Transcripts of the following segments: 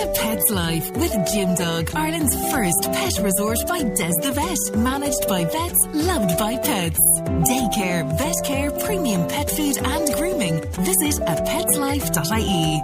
to Pets Life with Gym Dog, Ireland's first pet resort by Des the Vet. Managed by vets, loved by pets. Daycare, vet care, premium pet food and grooming. Visit at petslife.ie.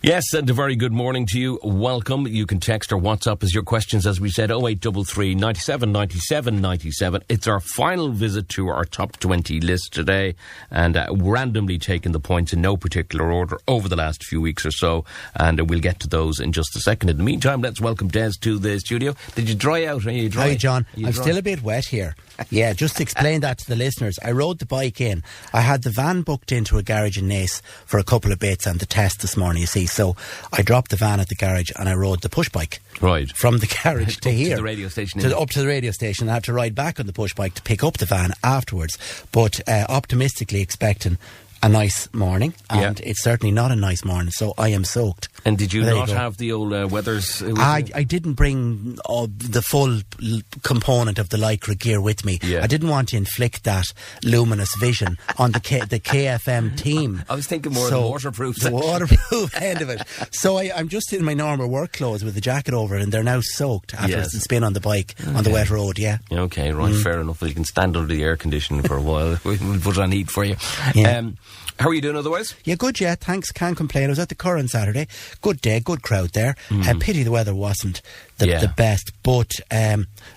Yes, and a very good morning to you. Welcome. You can text or WhatsApp us your questions, as we said, 0833 97 97 97. It's our final visit to our top 20 list today, and randomly taking the points in no particular order over the last few weeks or so, and we'll get to those in just a second. In the meantime, let's welcome Des to the studio. Did you dry out? Are you dry? Hi, John. I'm still a bit wet here. Yeah, just to explain that to the listeners, I rode the bike in. I had the van booked into a garage in Naas for a couple of bits and the test this morning, you see. So I dropped the van at the garage and I rode the push bike. Right. From the garage to here. To the radio station. Up to the radio station. I had to ride back on the push bike to pick up the van afterwards. But optimistically expecting a nice morning, and it's certainly not a nice morning, so I am soaked. And did you not have the old weathers? I didn't bring the full component of the Lycra gear with me. Yeah. I didn't want to inflict that luminous vision on the KFM team. I was thinking more of the waterproof. The waterproof end of it. So I'm just in my normal work clothes with the jacket over it, and they're now soaked after the spin on the bike on the wet road, Okay, right, fair enough. Well, you can stand under the air conditioning for a while. We'll put on heat for you. Yeah. How are you doing otherwise? Yeah, good, thanks, can't complain. I was at the Curran Saturday, good day, good crowd there. Pity the weather wasn't the best, but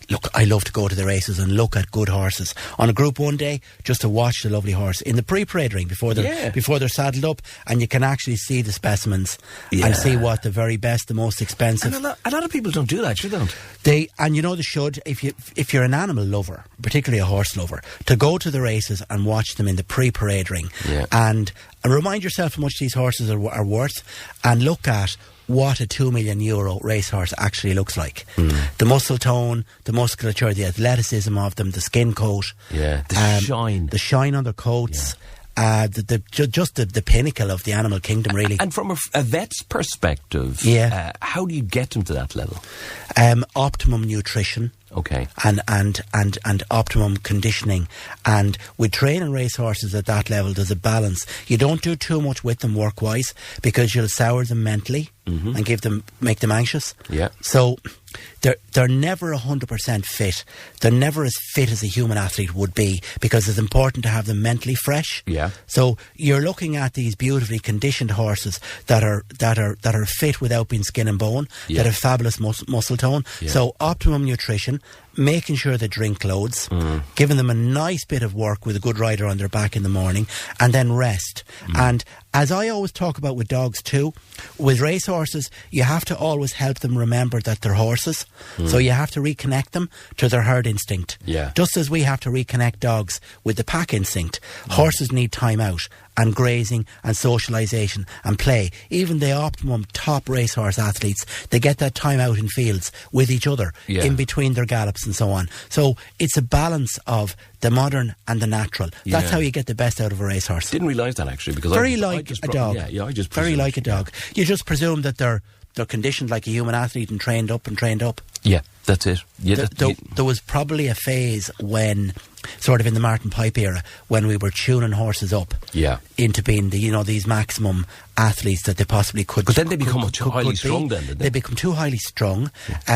look, I love to go to the races and look at good horses on a Group 1 day, just to watch the lovely horse in the pre-parade ring before they're saddled up, and you can actually see the specimens and see what the very best, the most expensive. And a lot of people don't do that, you don't. They should, if you're an animal lover, particularly a horse lover, to go to the races and watch them in the pre-parade ring, and remind yourself how much these horses are worth, and look at what a €2 million racehorse actually looks like. The muscle tone, the musculature, the athleticism of them, the skin coat, the shine on their coats. The pinnacle of the animal kingdom, really. And from a vet's perspective, how do you get them to that level? Optimum nutrition. Okay. And optimum conditioning. And with training racehorses at that level, there's a balance. You don't do too much with them work-wise, because you'll sour them mentally and make them anxious. Yeah. So they're never 100% fit. They're never as fit as a human athlete would be, because it's important to have them mentally fresh. Yeah. So you're looking at these beautifully conditioned horses that are fit without being skin and bone, that have fabulous muscle tone. Yeah. So optimum nutrition, making sure they drink loads, giving them a nice bit of work with a good rider on their back in the morning, and then rest. And as I always talk about with dogs too, with racehorses, you have to always help them remember that they're horses. So you have to reconnect them to their herd instinct. Yeah. Just as we have to reconnect dogs with the pack instinct, horses need time out and grazing and socialisation and play. Even the optimum top racehorse athletes, they get that time out in fields with each other in between their gallops and so on. So it's a balance of the modern and the natural. That's how you get the best out of a racehorse. Didn't realise that, actually, because very like a dog. I just very like a dog. You just presume that they're conditioned like a human athlete and trained up. Yeah, that's it. Yeah, there was probably a phase when, sort of in the Martin Pipe era, when we were tuning horses up into being these maximum athletes that they possibly could. But then they become too highly strung, then, didn't they? They become too highly strung.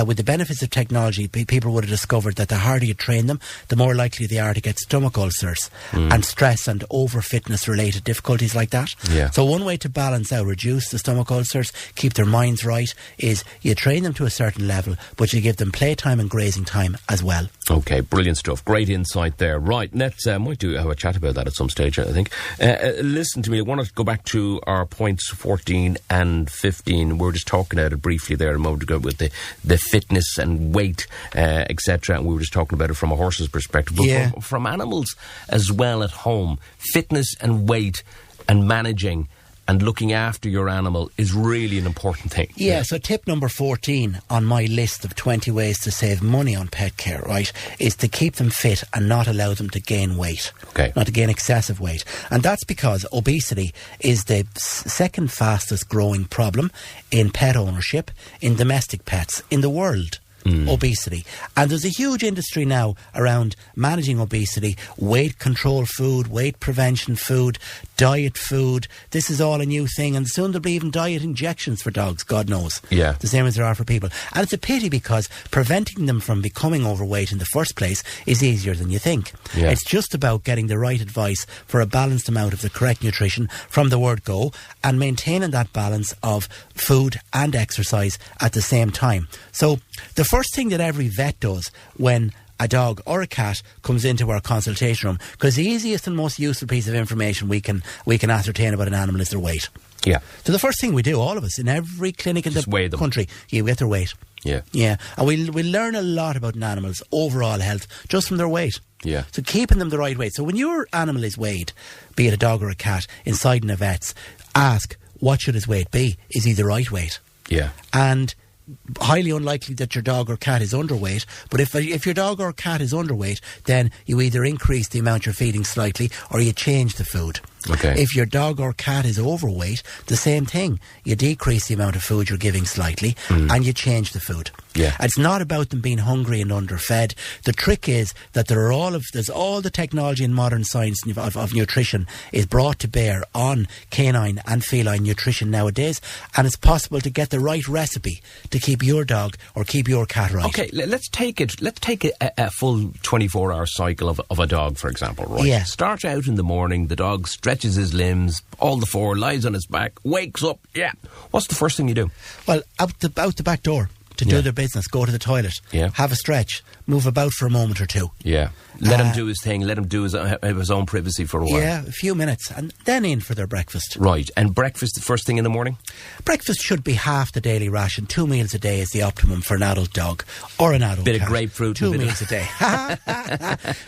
With the benefits of technology, people would have discovered that the harder you train them, the more likely they are to get stomach ulcers and stress and over-fitness related difficulties like that. Yeah. So one way to balance out, reduce the stomach ulcers, keep their minds right, is you train them to a certain level, but you give them playtime and grazing time as well. Okay, brilliant stuff. Great insight there. Right, let's might do have a chat about that at some stage, I think. Listen to me, I want to go back to our points 14 and 15. We were just talking about it briefly there a moment ago with the fitness and weight, etc. And we were just talking about it from a horse's perspective. But from animals as well at home, fitness and weight and managing and looking after your animal is really an important thing. Yeah, so tip number 14 on my list of 20 ways to save money on pet care, right, is to keep them fit and not allow them to gain weight. Okay. Not to gain excessive weight. And that's because obesity is the second fastest growing problem in pet ownership, in domestic pets, in the world. obesity. And there's a huge industry now around managing obesity, weight control food, weight prevention food, diet food. This is all a new thing, and soon there'll be even diet injections for dogs, God knows. Yeah. The same as there are for people. And it's a pity because preventing them from becoming overweight in the first place is easier than you think. Yeah. It's just about getting the right advice for a balanced amount of the correct nutrition from the word go, and maintaining that balance of food and exercise at the same time. So the first thing that every vet does when a dog or a cat comes into our consultation room, because the easiest and most useful piece of information we can ascertain about an animal is their weight. Yeah. So the first thing we do, all of us, in every clinic in the country, you get their weight. Yeah. Yeah. And we learn a lot about an animal's overall health just from their weight. Yeah. So keeping them the right weight. So when your animal is weighed, be it a dog or a cat, inside in a vet's, ask, what should his weight be? Is he the right weight? Yeah. And highly unlikely that your dog or cat is underweight, but if your dog or cat is underweight, then you either increase the amount you're feeding slightly or you change the food. Okay. If your dog or cat is overweight, the same thing. You decrease the amount of food you're giving slightly and you change the food. Yeah. It's not about them being hungry and underfed. The trick is that there's all the technology in modern science of nutrition is brought to bear on canine and feline nutrition nowadays, and it's possible to get the right recipe to keep your dog or keep your cat right. Okay, let's take a full 24-hour cycle of a dog, for example, right? Yeah. Start out in the morning, the dog stretches his limbs, all the four, lies on his back, wakes up, yeah. What's the first thing you do? Well, out the back door to do their business, go to the toilet, have a stretch, move about for a moment or two. Yeah. Let him do his thing, let him do his own privacy for a while. Yeah, a few minutes, and then in for their breakfast. Right, and breakfast the first thing in the morning? Breakfast should be half the daily ration. 2 meals a day is the optimum for an adult dog or an adult bit cat. Of grapefruit. 2 meals a day.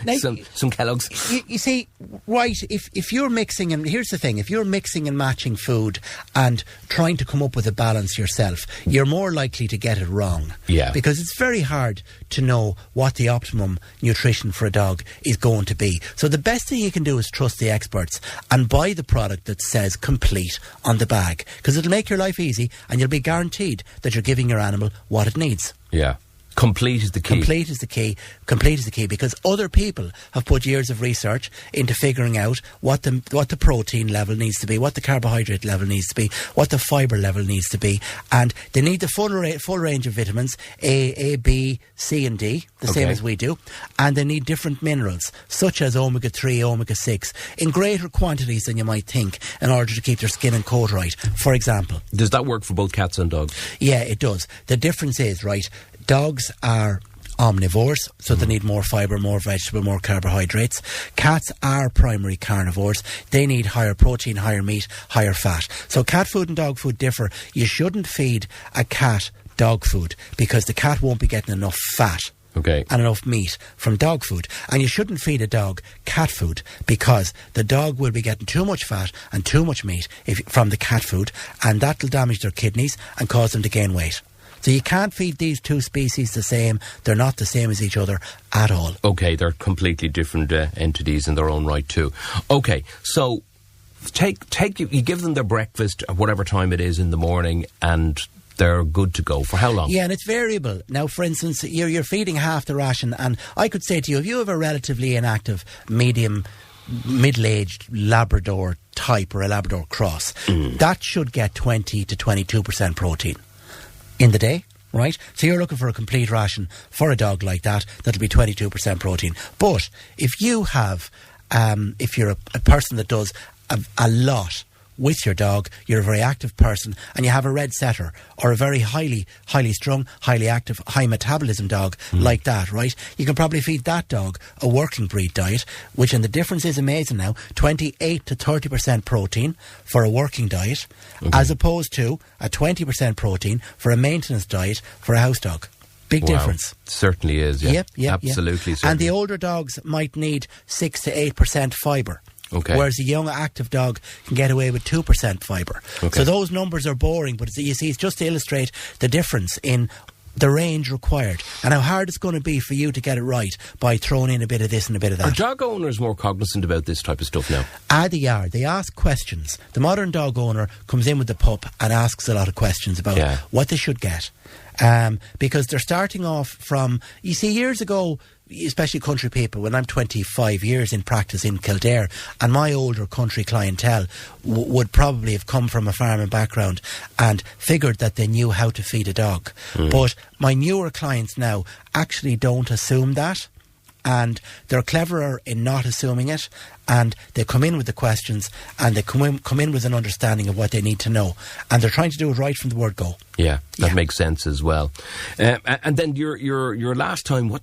Now, some Kellogg's. You see, right, if you're mixing, and here's the thing, if you're mixing and matching food and trying to come up with a balance yourself, you're more likely to get it wrong. Yeah. Because it's very hard to know what the optimum nutrition for a dog is going to be. So the best thing you can do is trust the experts and buy the product that says complete on the bag, because it'll make your life easy and you'll be guaranteed that you're giving your animal what it needs. Yeah. Complete is the key. Complete is the key. Complete is the key, because other people have put years of research into figuring out what the protein level needs to be, what the carbohydrate level needs to be, what the fibre level needs to be, and they need the full range of vitamins A, B, C and D, the same as we do, and they need different minerals such as omega-3, omega-6 in greater quantities than you might think in order to keep their skin and coat right, for example. Does that work for both cats and dogs? Yeah, it does. The difference is, right, dogs are omnivores, so they need more fibre, more vegetable, more carbohydrates. Cats are primary carnivores. They need higher protein, higher meat, higher fat. So cat food and dog food differ. You shouldn't feed a cat dog food because the cat won't be getting enough fat. Okay. And enough meat from dog food. And you shouldn't feed a dog cat food because the dog will be getting too much fat and too much meat from the cat food, and that will damage their kidneys and cause them to gain weight. So you can't feed these two species the same. They're not the same as each other at all. Okay, they're completely different entities in their own right too. Okay, so you give them their breakfast at whatever time it is in the morning, and they're good to go. For how long? Yeah, and it's variable. Now, for instance, you're feeding half the ration, and I could say to you, if you have a relatively inactive, middle-aged Labrador type or a Labrador cross, that should get 20 to 22% protein in the day, right? So you're looking for a complete ration for a dog like that, that'll be 22% protein. But if you have, if you're a person that does a lot with your dog, you're a very active person, and you have a red setter or a very highly strung, highly active, high metabolism dog like that, right? You can probably feed that dog a working breed diet, which, and the difference is amazing now, 28 to 30% protein for a working diet, as opposed to a 20% protein for a maintenance diet for a house dog. Big difference. Certainly is, yeah. Yep, absolutely. And the older dogs might need 6 to 8% fibre. Okay. Whereas a young active dog can get away with 2% fibre. Okay. So those numbers are boring, but you see, it's just to illustrate the difference in the range required and how hard it's going to be for you to get it right by throwing in a bit of this and a bit of that. Are dog owners more cognizant about this type of stuff now? They are. They ask questions. The modern dog owner comes in with the pup and asks a lot of questions about what they should get. because they're starting off from, you see, years ago, especially country people, when I'm 25 years in practice in Kildare, and my older country clientele would probably have come from a farming background and figured that they knew how to feed a dog. But my newer clients now actually don't assume that, and they're cleverer in not assuming it, and they come in with the questions, and they come in with an understanding of what they need to know, and they're trying to do it right from the word go. Yeah, that makes sense as well. And then your last time, what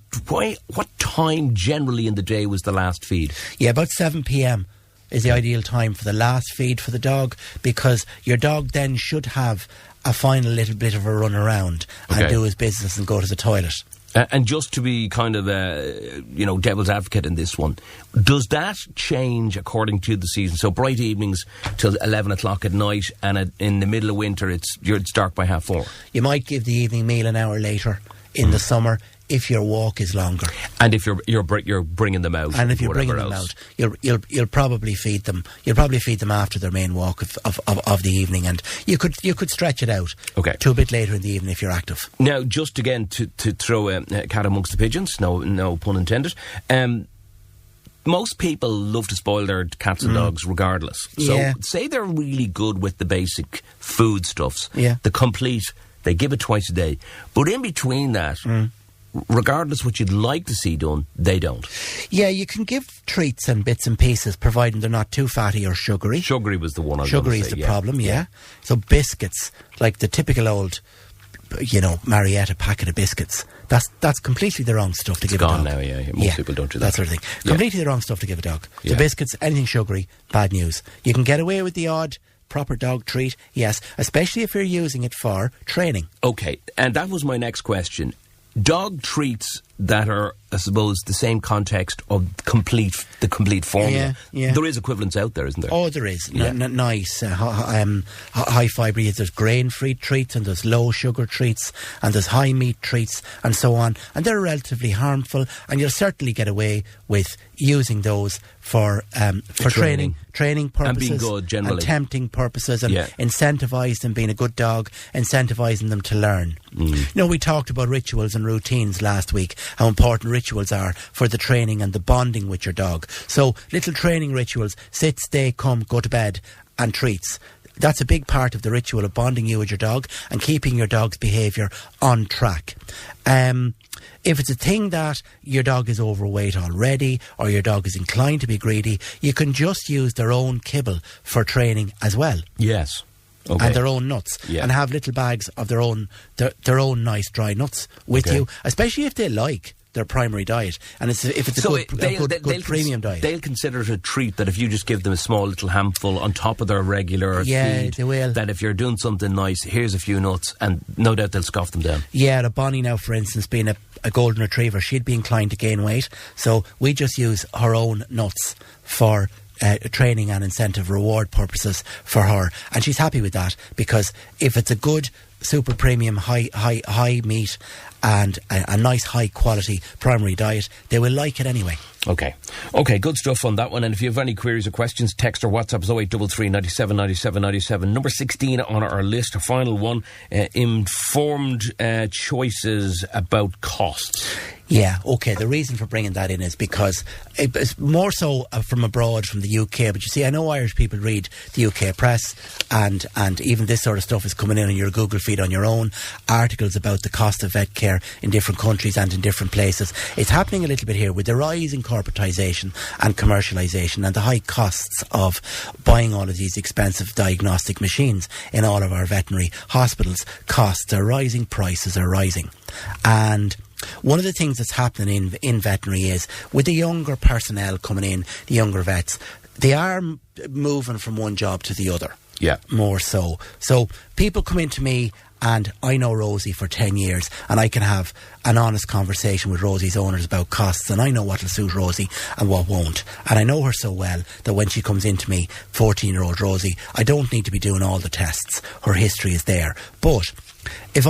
time generally in the day was the last feed? Yeah, about 7 p.m. is the ideal time for the last feed for the dog, because your dog then should have a final little bit of a run around and do his business and go to the toilet. And just to be kind of, devil's advocate in this one, does that change according to the season? So bright evenings till 11 o'clock at night, and in the middle of winter it's dark by 4:30. You might give the evening meal an hour later in the summer if your walk is longer. And if you're bringing them out. And if you're bringing them out, you'll probably feed them. You'll probably feed them after their main walk of the evening, and you could stretch it out to a bit later in the evening if you're active. Now, just again to throw a cat amongst the pigeons, no pun intended. Most people love to spoil their cats and dogs regardless. So say they're really good with the basic foodstuffs, the complete, they give it twice a day. But in between that, regardless what you'd like to see done, they don't. Yeah, you can give treats and bits and pieces, providing they're not too fatty or sugary. Sugary was the one I was going to say. Sugary is the problem, yeah. So biscuits, like the typical old, Marietta packet of biscuits, that's completely the wrong stuff to give a dog. It's gone now, yeah. Most people don't do that. That sort of thing. Completely the wrong stuff to give a dog. The biscuits, anything sugary, bad news. You can get away with the odd proper dog treat, yes, especially if you're using it for training. Okay, and that was my next question. Dog treats that are, I suppose, the same context of the complete formula. Yeah. There is equivalents out there, isn't there? Oh, there is. Nice. High fibre. There's grain-free treats, and there's low-sugar treats, and there's high-meat treats, and so on. And they're relatively harmful, and you'll certainly get away with using those for training purposes. And being good, generally. And tempting purposes, and incentivise them, being a good dog, incentivising them to learn. We talked about rituals and routines last week, how important rituals are for the training and the bonding with your dog. So little training rituals: sit, stay, come, go to bed, and treats. That's a big part of the ritual of bonding you with your dog and keeping your dog's behaviour on track. If it's a thing that your dog is overweight already, or your dog is inclined to be greedy, you can just use their own kibble for training as well. Yes. Okay. And their own nuts, and have little bags of their own nice dry nuts with you, especially if they like their primary diet, and if it's a good premium diet. They'll consider it a treat that if you just give them a small little handful on top of their regular feed, they will. That if you're doing something nice, here's a few nuts, and no doubt they'll scoff them down. Yeah, the Bonnie now, for instance, being a golden retriever, she'd be inclined to gain weight, so we just use her own nuts for training and incentive reward purposes for her, and she's happy with that, because if it's a good super premium high meat and a nice high quality primary diet, they will like it anyway. Okay, good stuff on that one. And if you have any queries or questions, text or WhatsApp is 0833 97 97 97. Number 16 on our list, a final one, informed choices about costs. Yeah, okay. The reason for bringing that in is because it's more so from abroad, from the UK. But you see, I know Irish people read the UK press, and even this sort of stuff is coming in on your Google feed on your own. Articles about the cost of vet care in different countries and in different places. It's happening a little bit here with the rise in corporatisation and commercialisation and the high costs of buying all of these expensive diagnostic machines in all of our veterinary hospitals. Costs are rising, prices are rising. And one of the things that's happening in veterinary is, with the younger personnel coming in, the younger vets, they are moving from one job to the other. Yeah. More so. So people come into me, and I know Rosie for 10 years, and I can have an honest conversation with Rosie's owners about costs, and I know what will suit Rosie and what won't. And I know her so well that when she comes into me, 14-year-old Rosie, I don't need to be doing all the tests. Her history is there. But if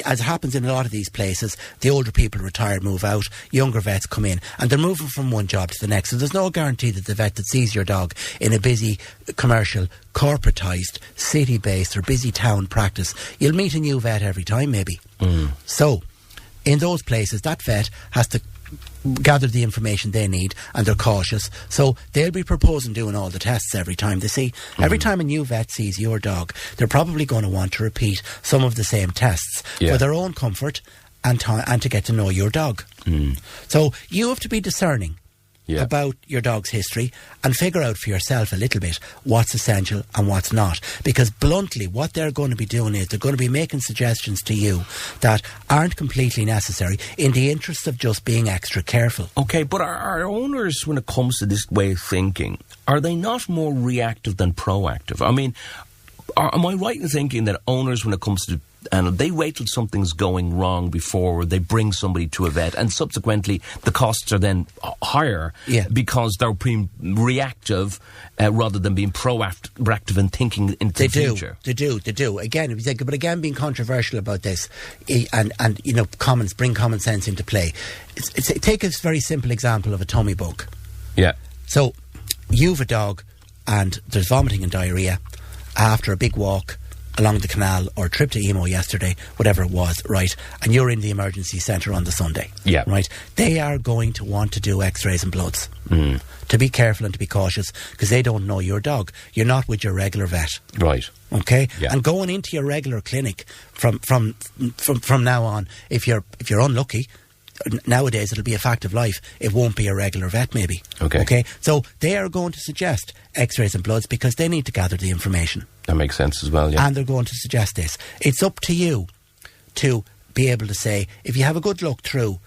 as it happens in a lot of these places, the older people retire, move out, younger vets come in, and they're moving from one job to the next. So there's no guarantee that the vet that sees your dog in a busy, commercial, corporatised, city-based or busy town practice, you'll meet a new vet every time, maybe. So, in those places, that vet has to gather the information they need, and they're cautious, so they'll be proposing doing all the tests every time they see. Every time a new vet sees your dog, they're probably going to want to repeat some of the same tests for their own comfort and to get to know your dog. So you have to be discerning about your dog's history and figure out for yourself a little bit what's essential and what's not, because bluntly what they're going to be doing is they're going to be making suggestions to you that aren't completely necessary in the interest of just being extra careful. Okay, but are owners, when it comes to this way of thinking, are they not more reactive than proactive? I mean, am I right in thinking that owners, when it comes to, and they wait till something's going wrong before they bring somebody to a vet, and subsequently the costs are then higher because they're being reactive rather than being proactive and thinking into the future? They do. Again, but again, being controversial about this, and you know, bring common sense into play. Take a very simple example of a tummy bug. Yeah. So you've a dog, and there's vomiting and diarrhoea after a big walk along the canal or a trip to Emo yesterday, whatever it was, right, and you're in the emergency centre on the Sunday, right, they are going to want to do x-rays and bloods to be careful and to be cautious, because they don't know your dog. You're not with your regular vet, right? Okay, and going into your regular clinic from now on, if you're unlucky, nowadays it'll be a fact of life, it won't be a regular vet maybe. Okay, so they are going to suggest x-rays and bloods because they need to gather the information. That makes sense as well, and they're going to suggest this. It's up to you to be able to say, if you have a good look through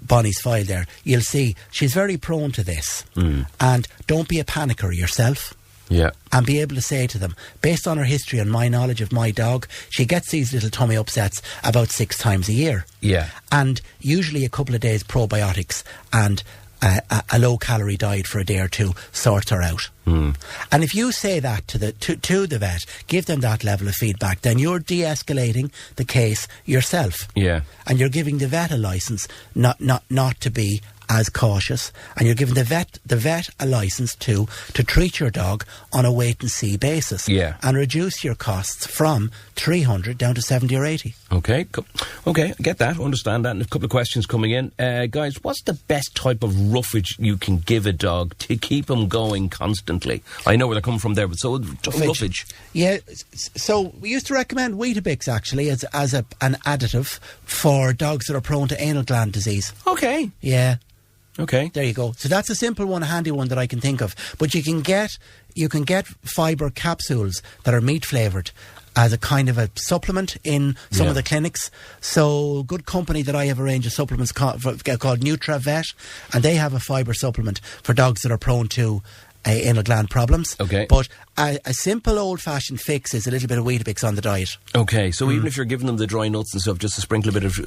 Bonnie's file there, you'll see she's very prone to this, and don't be a panicker yourself. And be able to say to them, based on her history and my knowledge of my dog, she gets these little tummy upsets about 6 times a year. And usually a couple of days probiotics and a low-calorie diet for a day or two sorts her out. And if you say that to the vet, give them that level of feedback, then you're de-escalating the case yourself. And you're giving the vet a licence not to be as cautious, and you're giving the vet a licence to treat your dog on a wait and see basis, and reduce your costs from 300 down to 70 or 80. Okay, I get that, understand that. And a couple of questions coming in. Guys, what's the best type of roughage you can give a dog to keep him going constantly? I know where they're coming from there, but so roughage. Yeah, so we used to recommend Weetabix actually as an additive for dogs that are prone to anal gland disease. Okay. Yeah. Okay. There you go. So that's a simple one, a handy one that I can think of. But you can get fibre capsules that are meat flavoured as a kind of a supplement in some of the clinics. So good company that I have a range of supplements called NutraVet, and they have a fibre supplement for dogs that are prone to anal gland problems. Okay. But a simple old-fashioned fix is a little bit of Weetabix on the diet. Okay, so even if you're giving them the dry nuts and stuff, just to sprinkle a bit of...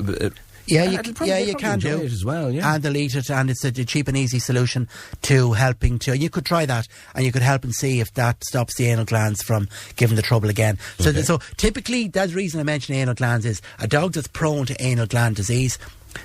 you can do it as well, and they'll eat it, and it's a cheap and easy solution to helping to... You could try that, and you could help and see if that stops the anal glands from giving the trouble again. So typically, that's the reason I mention anal glands is a dog that's prone to anal gland disease,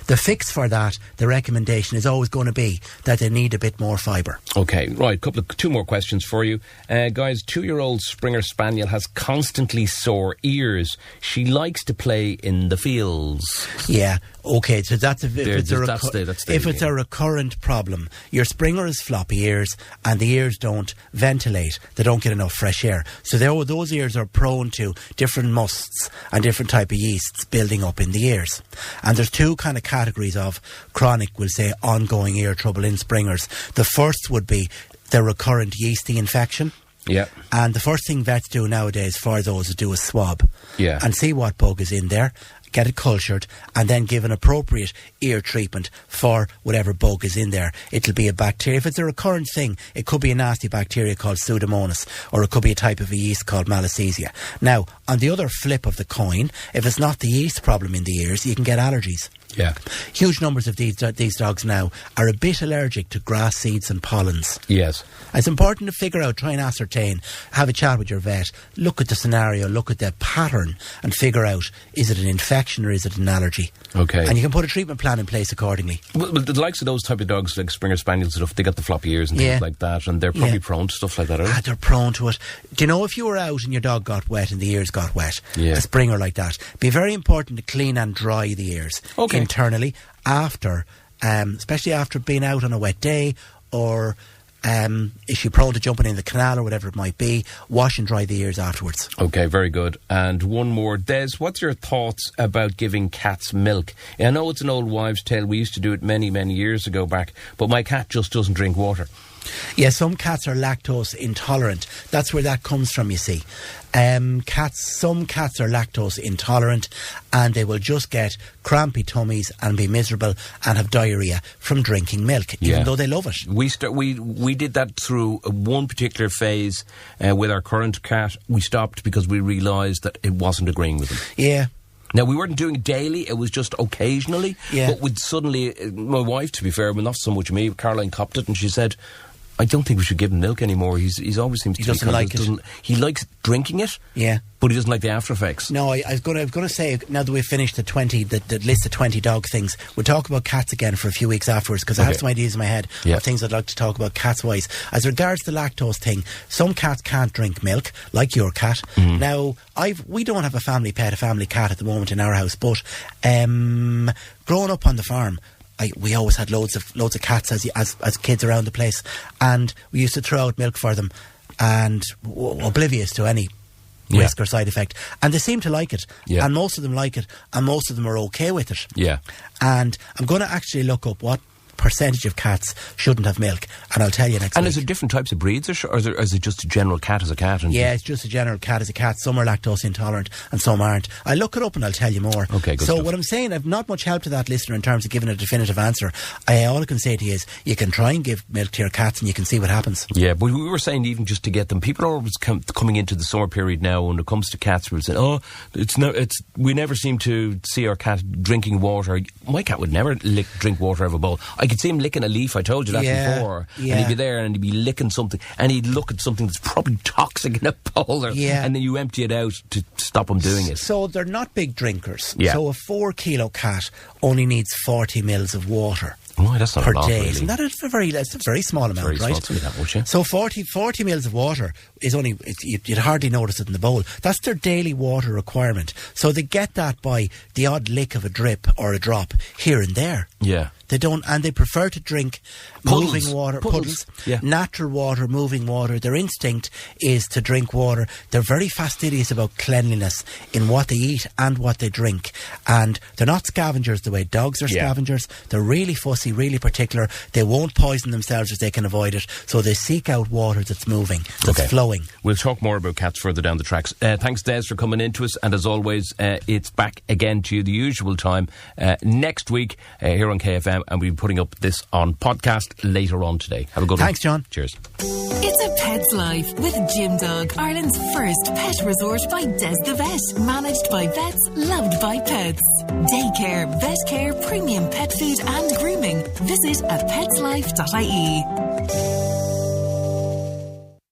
the fix for that, the recommendation is always going to be that they need a bit more fibre. Okay, right, two more questions for you. Guys, 2-year-old Springer Spaniel has constantly sore ears. She likes to play in the fields. Yeah, okay, so that's if it's a recurrent problem. Your Springer has floppy ears and the ears don't ventilate. They don't get enough fresh air. So those ears are prone to different musts and different type of yeasts building up in the ears. And there's two kind of categories of chronic, we'll say, ongoing ear trouble in Springers. The first would be the recurrent yeasty infection. Yeah. And the first thing vets do nowadays for those is do a swab. Yeah. And see what bug is in there, get it cultured, and then give an appropriate ear treatment for whatever bug is in there. It'll be a bacteria. If it's a recurrent thing, it could be a nasty bacteria called Pseudomonas, or it could be a type of a yeast called Malassezia. Now, on the other flip of the coin, if it's not the yeast problem in the ears, you can get allergies. Yeah. Huge numbers of these dogs now are a bit allergic to grass seeds and pollens. Yes. It's important to figure out, try and ascertain, have a chat with your vet, look at the scenario, look at the pattern and figure out, is it an infection or is it an allergy? Okay. And you can put a treatment plan in place accordingly. Well, the likes of those type of dogs, like Springer Spaniels and stuff, they got the floppy ears and things like that, and they're probably prone to stuff like that, aren't they? They're prone to it. Do you know, if you were out and your dog got wet and the ears got wet, a Springer like that, be very important to clean and dry the ears internally after, especially after being out on a wet day, or if you're prone to jumping in the canal or whatever it might be, wash and dry the ears afterwards. Okay, very good. And one more. Des, what's your thoughts about giving cats milk? I know it's an old wives' tale. We used to do it many, many years ago back, but my cat just doesn't drink water. Yeah, some cats are lactose intolerant. That's where that comes from, you see. Some cats are lactose intolerant, and they will just get crampy tummies and be miserable and have diarrhea from drinking milk, even though they love it. We did that through one particular phase with our current cat. We stopped because we realised that it wasn't agreeing with him. Yeah. Now, we weren't doing it daily, it was just occasionally. Yeah. But we'd suddenly, my wife, to be fair, well, not so much me, Caroline copped it, and she said, I don't think we should give him milk anymore. He always seems to doesn't like it. He likes drinking it, but he doesn't like the after effects. No, I was going to say, now that we've finished the list of 20 dog things, we'll talk about cats again for a few weeks afterwards, because I have some ideas in my head of things I'd like to talk about cats-wise. As regards the lactose thing, some cats can't drink milk, like your cat. Now, we don't have a family cat at the moment in our house, but growing up on the farm, we always had loads of cats as kids around the place, and we used to throw out milk for them, and oblivious to any risk or side effect, and they seem to like it, and most of them like it, and most of them are okay with it. And I'm going to actually look up what percentage of cats shouldn't have milk, and I'll tell you next week. And is there different types of breeds, or is it just a general cat as a cat? It's just a general cat as a cat. Some are lactose intolerant and some aren't. I'll look it up and I'll tell you more. Okay, good So stuff. what I'm saying, I've not much help to that listener in terms of giving a definitive answer. All I can say to you is, you can try and give milk to your cats and you can see what happens. Yeah, but we were saying even just to get them, people are always coming into the summer period now when it comes to cats, we're saying, we never seem to see our cat drinking water. My cat would never drink water out of a bowl. I could see him licking a leaf, I told you that before, and he'd be there and he'd be licking something, and he'd look at something that's probably toxic in a bowl, and then you empty it out to stop him doing it. So they're not big drinkers. So a 4 kilo cat only needs 40 mils of water. Oh, that's not per a lot, day. really. Isn't that it's a very small amount, very right? Small, that much, So 40 mils of water is only, you'd hardly notice it in the bowl. That's their daily water requirement. So they get that by the odd lick of a drip or a drop here and there. Yeah. They don't, and they prefer to drink moving water, puddles, natural water, moving water. Their instinct is to drink water. They're very fastidious about cleanliness in what they eat and what they drink. And they're not scavengers the way dogs are scavengers. They're really fussy, really particular. They won't poison themselves if they can avoid it. So they seek out water that's moving, that's flowing. We'll talk more about cats further down the tracks. Thanks, Des, for coming into us. And as always, it's back again to you the usual time next week here on KFM. And we'll be putting up this on podcast later on today. Have a good one. Thanks, John. Cheers. It's a pet's life with Gym Dog, Ireland's first pet resort by Des the Vet. Managed by vets, loved by pets. Daycare, vet care, premium pet food and grooming. Visit at petslife.ie.